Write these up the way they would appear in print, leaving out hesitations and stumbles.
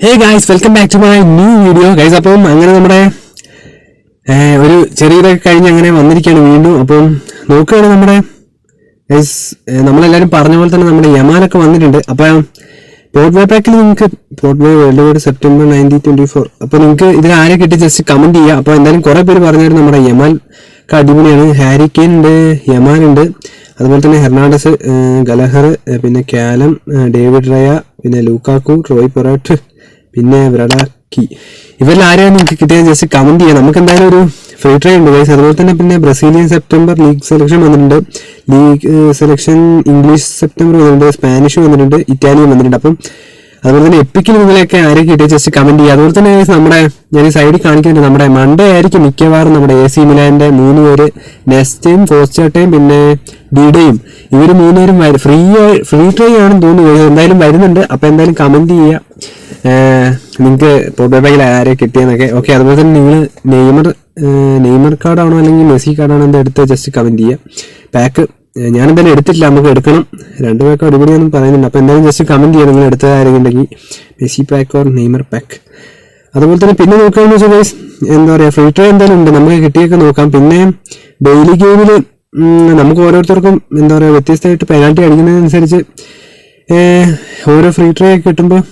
Hey guys, welcome back to my new video guys. അപ്പം അങ്ങനെ നമ്മുടെ ഒരു ചെറിയതൊക്കെ കഴിഞ്ഞ് അങ്ങനെ വന്നിരിക്കുകയാണ് വീണ്ടും. അപ്പം നോക്കുകയാണ് നമ്മുടെ ഗൈസ്, നമ്മളെല്ലാവരും പറഞ്ഞ പോലെ തന്നെ നമ്മുടെ യമാനൊക്കെ വന്നിട്ടുണ്ട്. അപ്പം പോർട്ട് വേ പാക്കിൽ നിങ്ങൾക്ക് പോർട്ട് വേ വേൾഡ് വേർഡ് സെപ്റ്റംബർ 1924. അപ്പോൾ നിങ്ങൾക്ക് ഇതിൽ ആരെ കിട്ടി ജസ്റ്റ് കമൻറ്റ് ചെയ്യുക. അപ്പോൾ എന്തായാലും കുറേ പേര് പറഞ്ഞായിരുന്നു നമ്മുടെ യമാൻ അടിപൊളിയാണ്. ഹാരി കെയ്ൻ ഉണ്ട്, യമാൻ ഉണ്ട്, അതുപോലെ തന്നെ ഹെർണാണ്ടസ്, ഗലഹർ, പിന്നെ കാലം, ഡേവിഡ് റയ, പിന്നെ ലൂക്കാക്കു, റോയ് പൊറാട്ട്, പിന്നെ വ്രഡാക്കി. ഇവരിൽ ആരെയാണ് നിങ്ങൾക്ക് കിട്ടിയത് ജസ്റ്റ് കമന്റ് ചെയ്യാം. നമുക്ക് എന്തായാലും ഒരു ഫ്രീ ട്രൈ ഉണ്ട് ഗൈസ്. അതുപോലെ തന്നെ പിന്നെ ബ്രസീലിയൻ സെപ്റ്റംബർ ലീഗ് സെലക്ഷൻ വന്നിട്ടുണ്ട്, ലീഗ് സെലക്ഷൻ ഇംഗ്ലീഷ് സെപ്റ്റംബർ വന്നിട്ടുണ്ട്, സ്പാനിഷ് വന്നിട്ടുണ്ട്, ഇറ്റാലിയൻ വന്നിട്ടുണ്ട്. അപ്പം അതുപോലെ തന്നെ എപ്പിക്കിൽ നിങ്ങളെയൊക്കെ ആരെ കിട്ടിയത് ജസ്റ്റ് കമന്റ് ചെയ്യുക. അതുപോലെ തന്നെ നമ്മുടെ ഞാൻ ഈ സൈഡിൽ കാണിക്കുന്നുണ്ട്, നമ്മുടെ മൺഡേ ആയിരിക്കും മിക്കവാറും നമ്മുടെ AC മിലാന്റെ 3 പേര്, നെസ്റ്റയും ഫോസ്റ്റേട്ടയും പിന്നെ ഡിഡയും. ഇവർ 3 പേരും ഫ്രീ ട്രൈ ആണെന്ന് തോന്നുന്നു. എന്തായാലും വരുന്നുണ്ട്. അപ്പൊ എന്തായാലും കമന്റ് ചെയ്യുക നിങ്ങൾക്ക് പോർട്ട് ബാക്കിൽ ആരെ കിട്ടിയെന്നൊക്കെ. ഓക്കെ, അതുപോലെ തന്നെ നിങ്ങൾ നെയ്മർ കാർഡാണോ അല്ലെങ്കിൽ മെസ്സി കാർഡാണോ എന്താ എടുത്ത് ജസ്റ്റ് കമന്റ് ചെയ്യുക. പാക്ക് ഞാനെന്തായാലും എടുത്തിട്ടില്ല, നമുക്ക് എടുക്കണം. 2 പാക്ക് അടിപൊളിയാണെന്ന് പറയുന്നുണ്ട്. അപ്പോൾ എന്തായാലും ജസ്റ്റ് കമന്റ് ചെയ്യുക നിങ്ങൾ എടുത്തത് ആരെങ്കിലും Messi pack or Neymar pack. അതുപോലെ തന്നെ പിന്നെ നോക്കുകയാണെന്ന് വെച്ചാൽ ഗൈസ്, എന്താ പറയുക, ഫ്രീ ട്രൈ എന്തായാലും ഉണ്ട്, നമുക്ക് കിട്ടിയൊക്കെ നോക്കാം. പിന്നെ ഡെയിലി ഗെയിമിൽ നമുക്ക് ഓരോരുത്തർക്കും എന്താ പറയുക വ്യത്യസ്തമായിട്ട് പെനാൽറ്റി അടിക്കുന്നതിനനുസരിച്ച് ഓരോ ഫ്രീ ട്രൈ ഒക്കെ കിട്ടുമ്പോൾ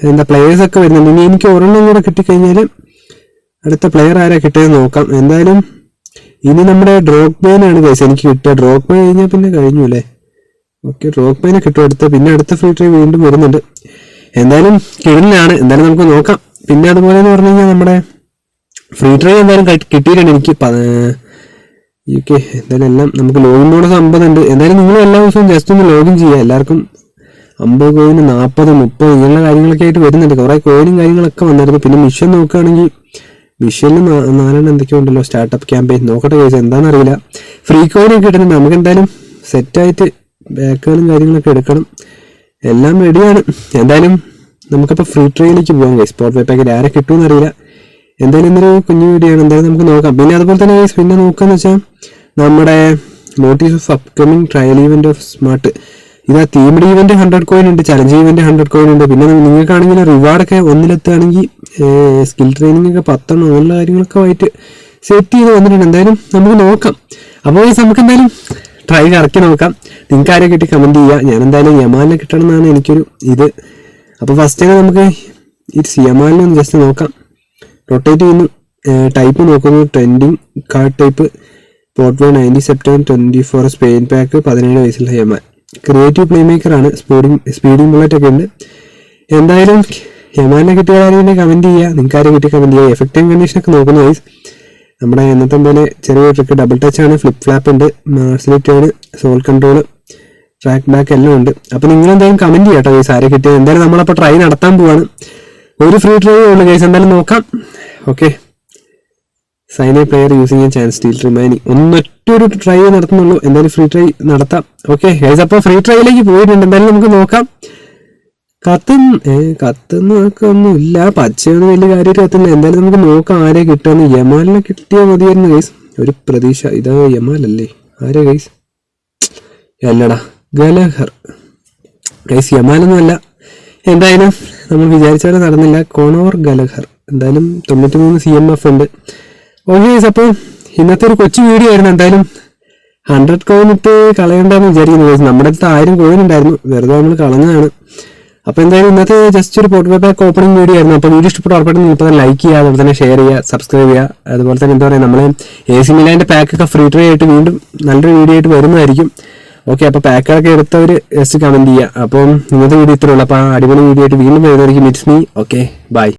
എന്താ പ്ലെയേഴ്സൊക്കെ വരുന്നുണ്ട്. ഇനി എനിക്ക് ഒരെണ്ണം കൂടെ കിട്ടിക്കഴിഞ്ഞാൽ അടുത്ത പ്ലെയർ ആരാ കിട്ടിയെന്ന് നോക്കാം. എന്തായാലും ഇനി നമ്മുടെ ഡ്രോഗ്ബേനാണ് ഗൈസ് എനിക്ക് കിട്ടുക. ഡ്രോഗ്ബേ കഴിഞ്ഞാൽ പിന്നെ കഴിഞ്ഞു അല്ലേ. ഓക്കെ, ഡ്രോഗ്ബേനെ കിട്ടും അടുത്ത. പിന്നെ അടുത്ത ഫ്രീ ട്രൈ വീണ്ടും വരുന്നുണ്ട്. എന്തായാലും കിടലിലാണ്, എന്തായാലും നമുക്ക് നോക്കാം. പിന്നെ അതുപോലെ എന്ന് പറഞ്ഞു കഴിഞ്ഞാൽ നമ്മുടെ ഫ്രീ ട്രൈ എന്തായാലും കിട്ടിയിട്ടുണ്ട് എനിക്ക്. ഓക്കെ, എന്തായാലും എല്ലാം നമുക്ക് ലോഗിൻ ബോണസ് 50 ഉണ്ട്. എന്തായാലും നിങ്ങൾ എല്ലാ ദിവസവും ജസ്റ്റ് ഒന്ന് ലോഗിൻ ചെയ്യുക. എല്ലാവർക്കും 50 കോയിന് 40, 30 ഇങ്ങനെയുള്ള കാര്യങ്ങളൊക്കെ ആയിട്ട് വരുന്നുണ്ട്. കുറേ കോയിനും കാര്യങ്ങളൊക്കെ വന്നായിരുന്നു. പിന്നെ മിഷൻ നോക്കുകയാണെങ്കിൽ മിഷനിൽ 4 എന്തൊക്കെയോ ഉണ്ടല്ലോ. സ്റ്റാർട്ടപ്പ് ക്യാമ്പയിൻ നോക്കട്ടെ കേസ്, എന്താണെന്ന് അറിയില്ല. ഫ്രീ കോയിനൊക്കെ കിട്ടുന്നുണ്ട്. നമുക്ക് എന്തായാലും സെറ്റായിട്ട് ബാക്കുകളും കാര്യങ്ങളൊക്കെ എടുക്കണം. എല്ലാം റെഡിയാണ്. എന്തായാലും നമുക്കിപ്പോൾ ഫ്രീ ട്രൈയിലേക്ക് പോകാം ഗൈസ്. സ്പോർട്ട് വേ പാക്കിൽ ആരെ കിട്ടുമെന്ന് അറിയില്ല. എന്തായാലും ഇന്നൊരു കുഞ്ഞു വീഡിയോ ആണ്, എന്തായാലും നമുക്ക് നോക്കാം. പിന്നെ അതുപോലെ തന്നെ ഗൈസ് പിന്നെ നോക്കാന്ന് വെച്ചാൽ നമ്മുടെ notice of upcoming trial event of smart. ഇതാ തീംഡ് ഈവന്റ് 100 കോയിൻ ഉണ്ട്, ചലഞ്ച് ഈവന്റ് 100 കോയിൻ ഉണ്ട്. പിന്നെ നിങ്ങൾക്കാണെങ്കിൽ റിവാർഡൊക്കെ ഒന്നിലെത്തുകയാണെങ്കിൽ സ്കിൽ ട്രെയിനിങ് ഒക്കെ 10 അങ്ങനെയുള്ള കാര്യങ്ങളൊക്കെ ആയിട്ട് സെറ്റ് ചെയ്ത് വന്നിട്ടുണ്ട്. എന്തായാലും നമുക്ക് നോക്കാം. അപ്പോൾ നമുക്ക് എന്തായാലും ട്രൈ കറക്കി നോക്കാം. നിങ്ങൾക്ക് ആരെ കിട്ടി കമന്റ് ചെയ്യുക. ഞാൻ എന്തായാലും യമാലിനെ കിട്ടണം എന്നാണ് എനിക്കൊരു ഇത്. അപ്പോൾ ഫസ്റ്റ് തന്നെ നമുക്ക് ഈ യമാലിനെ ഒന്ന് ജസ്റ്റ് നോക്കാം. റൊട്ടേറ്റ് ചെയ്യുന്നു, ടൈപ്പ് നോക്കുന്നു, ട്രെൻഡിങ് കാർഡ് ടൈപ്പ്, പോർട്ട് വേ 90 സെപ്റ്റംബർ 24 സ്പെയിൻ പാക്ക്, 17 വയസ്സുള്ള യമാൻ. ക്രിയേറ്റീവ് പ്ലേ മേക്കറാണ്, സ്പീഡിംഗ് ബുള്ളറ്റ് ഒക്കെ ഉണ്ട്. എന്തായാലും യമാനെ കിട്ടിയ കാര്യം കമന്റ് ചെയ്യുക. നിങ്ങൾക്ക് ആരും കിട്ടിയ കമന്റ് ചെയ്യുക. എഫക്റ്റീവ് കണ്ടീഷനൊക്കെ നോക്കുന്ന വൈസ് നമ്മുടെ ഇന്നത്തെ പോലെ ചെറിയ ട്രിക്ക്, ഡബിൾ ടച്ച് ആണ്, ഫ്ലിപ്പ് ഫ്ലാപ്പ് ഉണ്ട്, മാർസലിറ്റി ആണ്, സോൾ കൺട്രോൾ, ട്രാക്ക് ബാക്ക് എല്ലാം ഉണ്ട്. അപ്പോൾ നിങ്ങൾ എന്തായാലും കമന്റ് ചെയ്യാം കേട്ടോ ഗൈസ് ആരെ കിട്ടിയത്. എന്തായാലും നമ്മളപ്പോൾ ട്രൈ നടത്താൻ പോവാണ്. ഒരു ഫ്രീ ട്രൈ ഉള്ളൂ ഗൈസ്, എന്തായാലും നോക്കാം. Okay, sign a player using a chance still remaining. ഒന്നൊറ്റൊരു ട്രൈ നടത്തുന്നുള്ളൂ. എന്തായാലും ഫ്രീ ട്രൈ നടത്താം. ഓക്കെ ഗൈസ്, അപ്പോൾ ഫ്രീ ട്രൈയിലേക്ക് പോയിട്ടുണ്ട്. എന്തായാലും നമുക്ക് നോക്കാം. കത്തുന്നൊക്കെ ഒന്നും ഇല്ല, പച്ചയൊന്നും വലിയ കാര്യമായിട്ട് കത്തുന്നില്ല. എന്തായാലും നമുക്ക് നോക്കാം ആരെ കിട്ടുമെന്ന്. യമാലിനെ കിട്ടിയാൽ മതിയായിരുന്നു ഗൈസ്, ഒരു പ്രതീക്ഷ. ഇതാ യമാലല്ലേ, ആരെ ഗൈസ്? അല്ലടാ, ഗലഹർ ഗൈസ്, യമാലൊന്നും അല്ല. എന്തായാലും നമ്മൾ വിചാരിച്ചാലും നടന്നില്ല. കോണോർ ഗലഹർ. എന്തായാലും 93 CMF ഉണ്ട്. ഓക്കെ ഗൈസ്, അപ്പോൾ ഇന്നത്തെ ഒരു കൊച്ചു വീഡിയോ ആയിരുന്നു. എന്തായാലും 100 കോയിൻ ഇട്ട് കളയണ്ടെന്ന് വിചാരിക്കുന്നു ഗൈസ്. നമ്മുടെ അടുത്ത് 1000 കോയിൻ ഉണ്ടായിരുന്നു, വെറുതെ നമ്മൾ കളഞ്ഞതാണ്. അപ്പോൾ എന്തായാലും ഇന്നത്തെ ജസ്റ്റ് ഒരു പോർട്ട് വേ പാക്ക് ഓപ്പണിംഗ് വീഡിയോ ആയിരുന്നു. അപ്പോൾ വീഡിയോ ഇഷ്ടപ്പെട്ട ഉറപ്പായിട്ടും ഇപ്പോൾ ലൈക്ക് ചെയ്യുക, അതുപോലെ തന്നെ ഷെയർ ചെയ്യുക, സബ്സ്ക്രൈബ് ചെയ്യുക. അതുപോലെ തന്നെ എന്താ പറയുക, നമ്മൾ AC മിലാൻ്റെ പാക്കൊക്കെ ഫ്രീ ട്രൈ ആയിട്ട് വീണ്ടും നല്ലൊരു വീഡിയോ ആയിട്ട് വരുന്നതായിരിക്കും. ഓക്കെ, അപ്പോൾ പാക്കുകളൊക്കെ എടുത്തവർ ജസ്റ്റ് കമന്റ് ചെയ്യുക. അപ്പം ഇന്നത്തെ വീഡിയോ ഇത്രയുള്ളൂ. അപ്പോൾ അടിപൊളി വീഡിയോ ആയിട്ട് വീണ്ടും വരുന്നതായിരിക്കും. It's me. Okay, by.